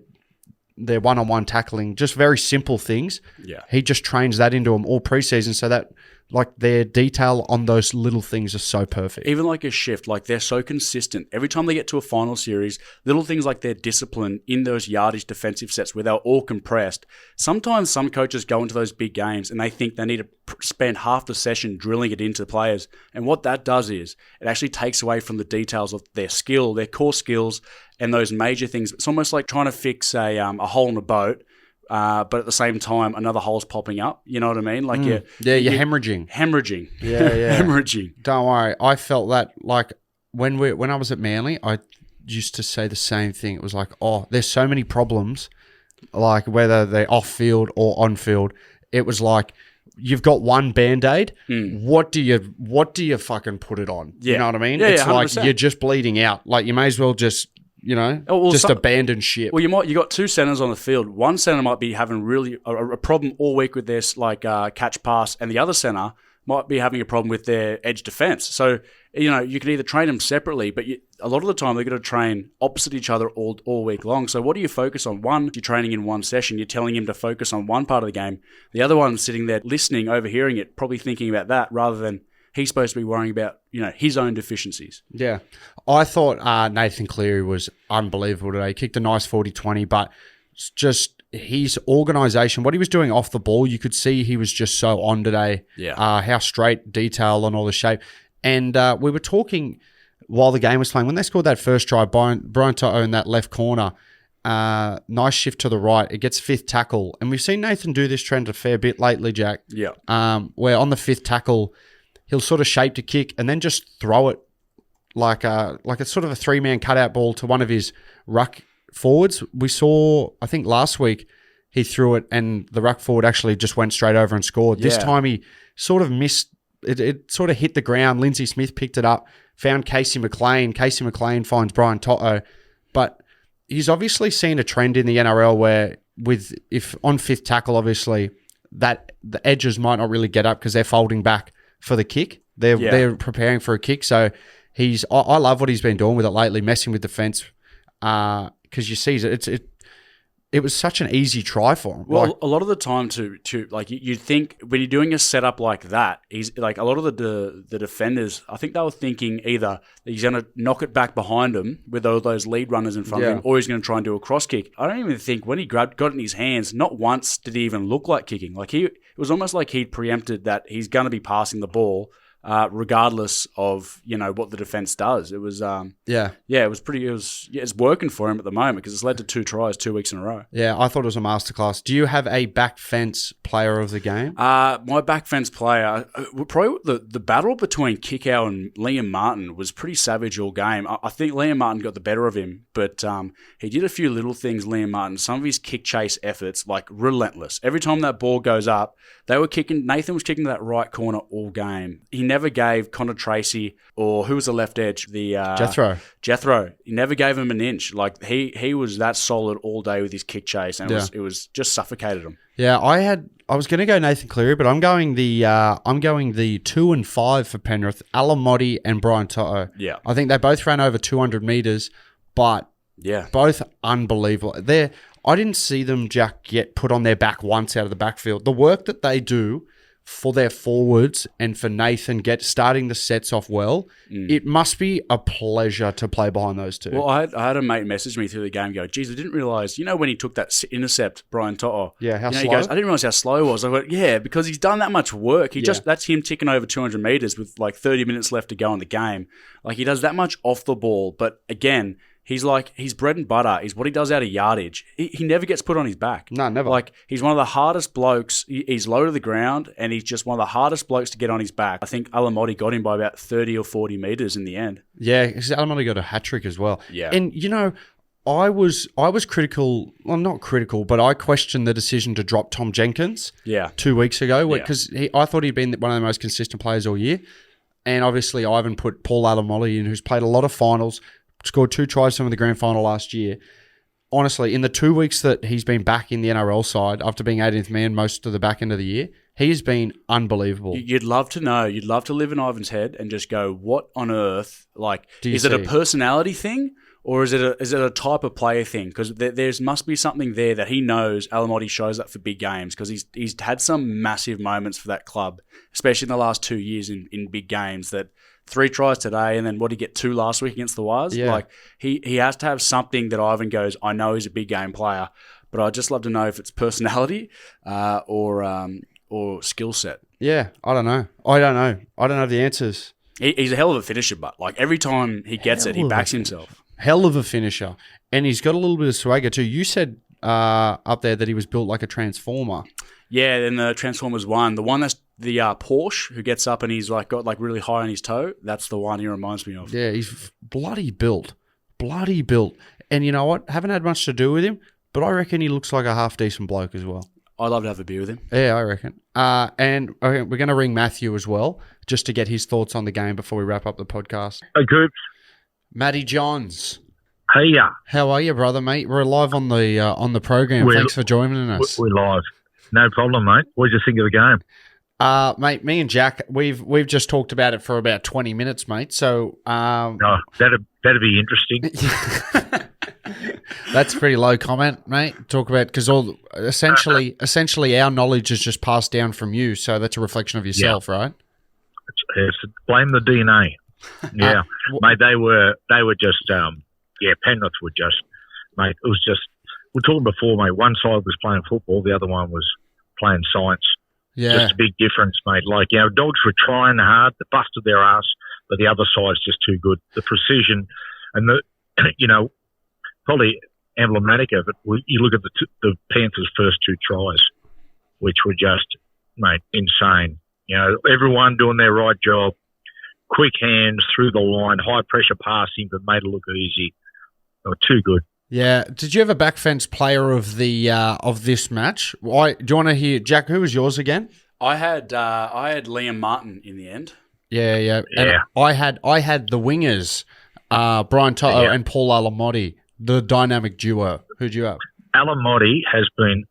one-on-one tackling, just very simple things. Yeah. He just trains that into them all preseason so that like their detail on those little things are so perfect. Even like a shift, like they're so consistent. Every time they get to a final series, little things like their discipline in those yardage defensive sets where they're all compressed. Sometimes some coaches go into those big games and they think they need to spend half the session drilling it into the players. And what that does is it actually takes away from the details of their skill, their core skills, and those major things. It's almost like trying to fix a hole in a boat. But at the same time, another hole's popping up. You know what I mean? Like you're hemorrhaging. Hemorrhaging. Yeah. Hemorrhaging. Don't worry. I felt that like when I was at Manly, I used to say the same thing. It was like, oh, there's so many problems, like whether they're off field or on field. It was like you've got one Band-Aid. What do you fucking put it on? Yeah. You know what I mean? Yeah, it's 100%. Like you're just bleeding out. Like you may as well just abandon ship. Well, you got two centers on the field. One center might be having really a problem all week with their catch pass, and the other center might be having a problem with their edge defense. So you can either train them separately, but a lot of the time they're going to train opposite each other all week long. So what do you focus on? One, you're training in one session. You're telling him to focus on one part of the game. The other one's sitting there listening, overhearing it, probably thinking about that rather than he's supposed to be worrying about, his own deficiencies. Yeah. I thought Nathan Cleary was unbelievable today. He kicked a nice 40-20, but just his organisation, what he was doing off the ball, you could see he was just so on today. Yeah. How straight, detail, and all the shape. And we were talking while the game was playing. When they scored that first try, Bryan Toto in that left corner, nice shift to the right. It gets fifth tackle. And we've seen Nathan do this trend a fair bit lately, Jack. Yeah. Where on the fifth tackle, he'll sort of shape to kick and then just throw it like a sort of a 3-man cutout ball to one of his ruck forwards. We saw, I think last week, he threw it and the ruck forward actually just went straight over and scored. Yeah. This time he sort of missed, it sort of hit the ground. Lindsay Smith picked it up, found Casey McLean. Casey McLean finds Bryan Toto. But he's obviously seen a trend in the NRL where if on fifth tackle, obviously, that the edges might not really get up because they're folding back for the kick. They're preparing for a kick. So I love what he's been doing with it lately, messing with defense. Because you see it was such an easy try for him. Well, a lot of the time to like you'd think when you're doing a setup like that, he's like a lot of the defenders, I think they were thinking either that he's going to knock it back behind him with all those lead runners in front of him, or he's going to try and do a cross kick. I don't even think when he got it in his hands, not once did he even look like kicking. Like it was almost like he'd preempted that he's going to be passing the ball regardless of what the defense does. It was it's working for him at the moment because it's led to 2 tries 2 weeks in a row. Yeah, I thought it was a masterclass. Do you have a back fence player of the game? My back fence player, probably the battle between Kickow and Liam Martin was pretty savage all game. I think Liam Martin got the better of him, but he did a few little things, Liam Martin. Some of his kick chase efforts, like relentless. Every time that ball goes up, Nathan was kicking to that right corner all game. He never gave Connor Tracy, or who was the left edge? Jethro. He never gave him an inch. Like he was that solid all day with his kick chase, and it was just suffocated him. Yeah, I was going to go Nathan Cleary, but I'm going the 2 and 5 for Penrith, Alamotti and Bryan Toto. Yeah. I think they both ran over 200 metres, but both unbelievable. I didn't see them, Jack, get put on their back once out of the backfield. The work that they do for their forwards and for Nathan starting the sets off well, it must be a pleasure to play behind those two. Well, I had a mate message me through the game go, geez, I didn't realise, when he took that intercept, Bryan Toto. Yeah, how slow? He goes, I didn't realise how slow he was. I went, yeah, because he's done that much work. That's him ticking over 200 metres with like 30 minutes left to go in the game. Like he does that much off the ball. But again, he's bread and butter. He's what he does out of yardage. He never gets put on his back. No, never. Like, he's one of the hardest blokes. He's low to the ground, and he's just one of the hardest blokes to get on his back. I think Alamotti got him by about 30 or 40 metres in the end. Yeah, because Alamotti got a hat-trick as well. Yeah. And, I was critical, well, not critical, but I questioned the decision to drop Tom Jenkins 2 weeks ago because I thought he'd been one of the most consistent players all year. And obviously, Ivan put Paul Alamotti in, who's played a lot of finals, scored 2 tries from the grand final last year. Honestly, in the 2 weeks that he's been back in the NRL side, after being 18th man most of the back end of the year, he's been unbelievable. You'd love to know. You'd love to live in Ivan's head and just go, what on earth? Like, is it a personality thing? Or is it a type of player thing? Because there must be something there that he knows Alamotti shows up for big games because he's had some massive moments for that club, especially in the last 2 years in big games. That 3 tries today and then what did he get 2 last week against the Wires? Yeah. Like he has to have something that Ivan goes, I know he's a big game player, but I'd just love to know if it's personality or skill set. Yeah, I don't know. I don't have the answers. He's a hell of a finisher, but like every time he gets it, he backs himself. Hell of a finisher. And he's got a little bit of swagger too. You said up there that he was built like a transformer. Yeah, then the Transformers 1. The one that's the Porsche who gets up and he's like got like really high on his toe. That's the one he reminds me of. Yeah, he's bloody built. And you know what? Haven't had much to do with him, but I reckon he looks like a half decent bloke as well. I'd love to have a beer with him. Yeah, I reckon. And we're going to ring Matthew as well, just to get his thoughts on the game before we wrap up the podcast. Hey, Coops. Matty Joins. Hey, yeah. How are you, brother, mate? We're live on the program. Thanks for joining us. We're live. No problem, mate. What did you think of the game? Mate, me and Jack, we've just talked about it for about 20 minutes, mate. So, that'd be interesting. That's a pretty low comment, mate. Talk about because essentially our knowledge is just passed down from you, so that's a reflection of yourself, right? It's blame the DNA. Yeah, mate. They were just Penrith were just, mate. It was just we're talking before, mate. One side was playing football, the other one was playing science. Yeah, just a big difference, mate. Like Dogs were trying hard, they busted their ass, but the other side's just too good. The precision and the probably emblematic of it. You look at the Panthers' first 2 tries, which were just, mate, insane. Everyone doing their right job, quick hands through the line, high pressure passing that made it look easy. They were too good. Yeah. Did you have a back fence player of the of this match? Do you want to hear, Jack? Who was yours again? I had Liam Martin in the end. Yeah. And I had the wingers, Bryan Toto and Paul Alamotti. The dynamic duo. Who'd you have? Alamotti has been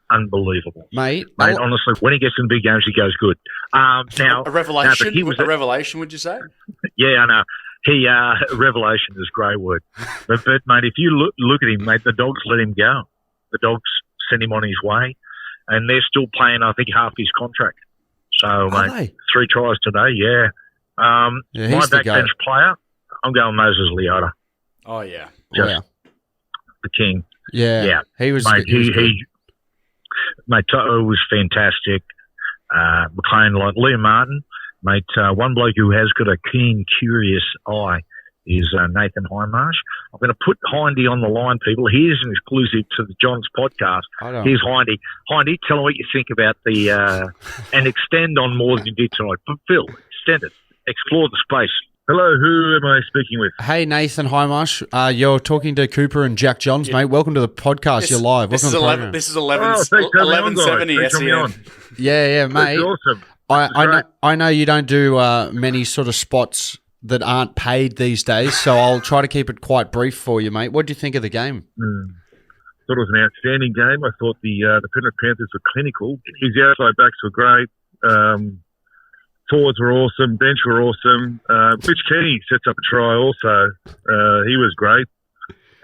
unbelievable. Mate, honestly, when he gets in big games, he goes good. Now, a revelation? He was a revelation, would you say? Yeah, I know. Revelation is a great word. But mate, if you look at him, mate, the Dogs let him go. The Dogs sent him on his way, and they're still paying, I think, half his contract. So, mate, 3 tries today, yeah. My backbench player, I'm going Moses Leota. Oh, yeah. The king. Yeah. He was. Mate, mate, Toto was fantastic. McLean, like Liam Martin, Mate, one bloke who has got a keen, curious eye is Nathan Hindmarsh. I'm going to put Hindy on the line, people. Here's an exclusive to the John's podcast. Here's Hindy. Hindy, tell him what you think about the and extend on more than you did tonight. But Phil, extend it. Explore the space. Hello, who am I speaking with? Hey, Nathan Hindmarsh. You're talking to Cooper and Jack Johns, mate. Welcome to the podcast. You're live. This is 1170 SEN. Yeah, mate. That's awesome. I know you don't do many sort of spots that aren't paid these days, so I'll try to keep it quite brief for you, mate. What do you think of the game? Thought it was an outstanding game. I thought the Penrith Panthers were clinical. His outside backs were great. Forwards were awesome. Bench were awesome. Fletch Kenny sets up a try also. He was great.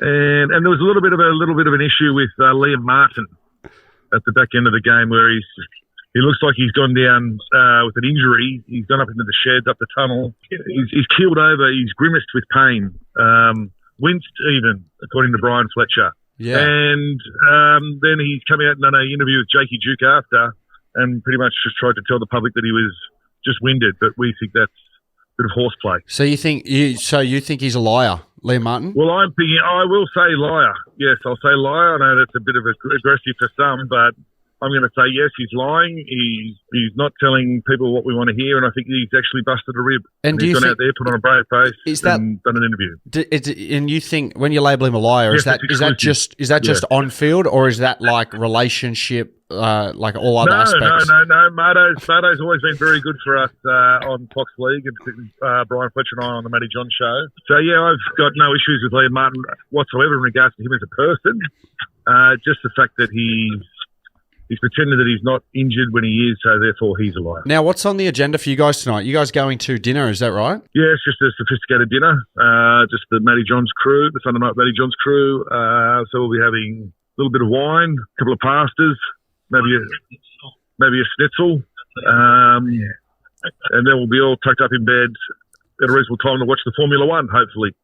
And there was a little bit of an issue with Liam Martin at the back end of the game where he looks like he's gone down with an injury. He's gone up into the sheds, up the tunnel. He's keeled over. He's grimaced with pain. Winced even, according to Bryan Fletcher. Yeah. And then he's come out and done an interview with Jakey Duke after and pretty much just tried to tell the public that he was just winded, but we think that's a bit of horseplay. So you think he's a liar, Liam Martin? Well, I will say liar. Yes, I'll say liar. I know that's a bit of aggressive for some, but I'm going to say yes, he's lying. He's not telling people what we want to hear, and I think he's actually busted a rib. And he's gone out there, put on a brave face, and done an interview. And you think when you label him a liar, is that just on field, or is that like relationship, like all other aspects? No. Marto's always been very good for us on Fox League, and particularly Brian Fletcher and I on the Matty Joins show. So yeah, I've got no issues with Liam Martin whatsoever in regards to him as a person. Just the fact that he's pretending that he's not injured when he is, so therefore he's a liar. Now, what's on the agenda for you guys tonight? You guys going to dinner, is that right? Yeah, it's just a sophisticated dinner. Just the Matty Joins crew, the Sunday night Matty Joins crew. So we'll be having a little bit of wine, a couple of pastas, maybe a schnitzel, and then we'll be all tucked up in bed at a reasonable time to watch the Formula One, hopefully.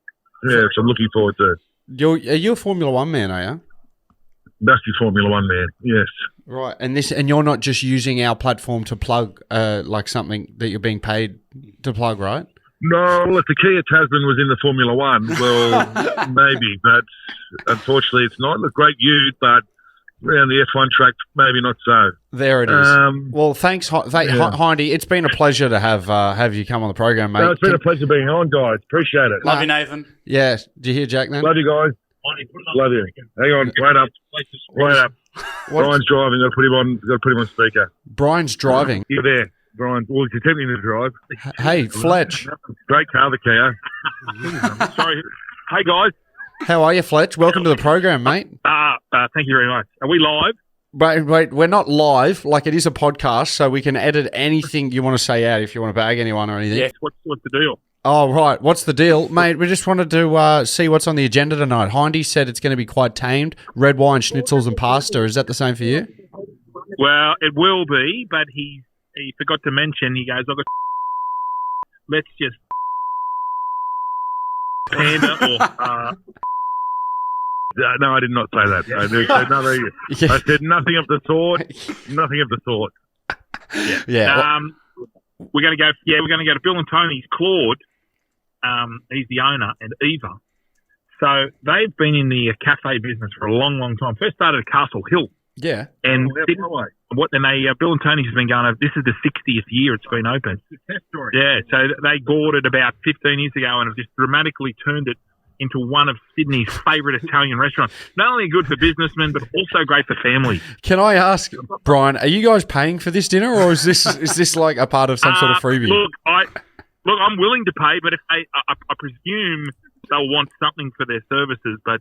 Yeah, so I'm looking forward to it. Are you a Formula One man, are you? Dusty Formula One man, yes. Right, and you're not just using our platform to plug like something that you're being paid to plug, right? No, well, if the Kia Tasman was in the Formula One, well, maybe, but unfortunately it's not. Look, great ute, but around the F1 track, maybe not so. There it is. Well, thanks, Hindy. It's been a pleasure to have you come on the program, mate. No, it's been a pleasure being on, guys. Appreciate it. Love you, Nathan. Yeah, did you hear Jack then? Love you, guys. Love you. Hang on, wait up. Brian's driving. Got to put him on speaker. Brian's driving. You're there, Brian. Well, he's attempting to drive. Hey, Fletch. Great car, the Kia. Sorry. Hey, guys. How are you, Fletch? Welcome to the program, mate. Thank you very much. Are we live? Wait, we're not live. Like, it is a podcast, so we can edit anything you want to say out if you want to bag anyone or anything. Yes. What's the deal? Oh, right. What's the deal? Mate, we just wanted to see what's on the agenda tonight. Hindy said it's going to be quite tamed. Red wine, schnitzels and pasta. Is that the same for you? Well, it will be, but he forgot to mention, he goes, I've got let's just panda or... No, I did not say that. I said nothing of the sort. Nothing of the sort. Yeah. We're going to go to Bill and Tony's. Claude, he's the owner, and Eva. So they've been in the cafe business for a long, long time. First started at Castle Hill. Yeah. And Bill and Tony's has been going over. This is the 60th year it's been open. Success story. Yeah. So they bought it about 15 years ago and have just dramatically turned it into one of Sydney's favourite Italian restaurants. Not only good for businessmen, but also great for families. Can I ask, Brian, are you guys paying for this dinner, or is this like a part of some sort of freebie? Look, I'm willing to pay, but if I presume they'll want something for their services. But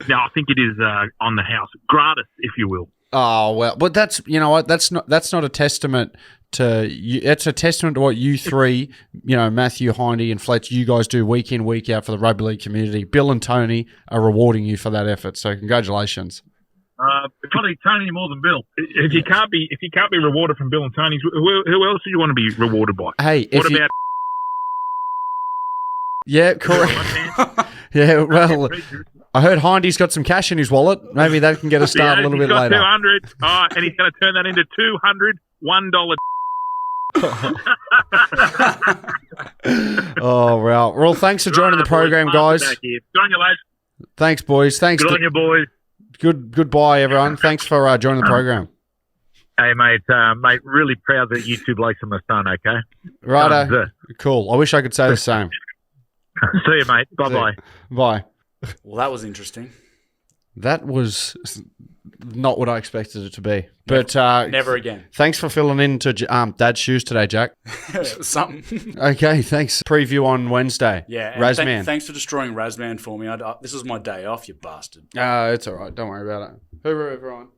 no, I think it is on the house, gratis, if you will. Oh well, but that's not a testament to you. It's a testament to what you three, Matthew, Hindy, and Fletch, you guys do week in, week out for the rugby league community. Bill and Tony are rewarding you for that effort. So congratulations. Probably Tony more than Bill. If you can't be rewarded from Bill and Tony's, who else do you want to be rewarded by? Hey, what about? Yeah, correct. Yeah, well, I heard Hindy's got some cash in his wallet. Maybe that can get us started a little bit later. 200. And he's going to turn that into $200 $1 Oh, well, thanks for joining the program, guys. Good on you, lads. Thanks, boys. Thanks. Good on you, boys. Goodbye, everyone. Thanks for joining the program. Hey, mate, really proud that you two blokes are my son, okay? Righto. Cool. I wish I could say the same. See you, mate. Bye-bye. Bye. Well, that was interesting. That was not what I expected it to be. But Never again. Thanks for filling into Dad's shoes today, Jack. Something. Okay, thanks. Preview on Wednesday. Yeah. Razman. Thanks for destroying Razman for me. This was my day off, you bastard. It's all right. Don't worry about it. Hooroo, everyone.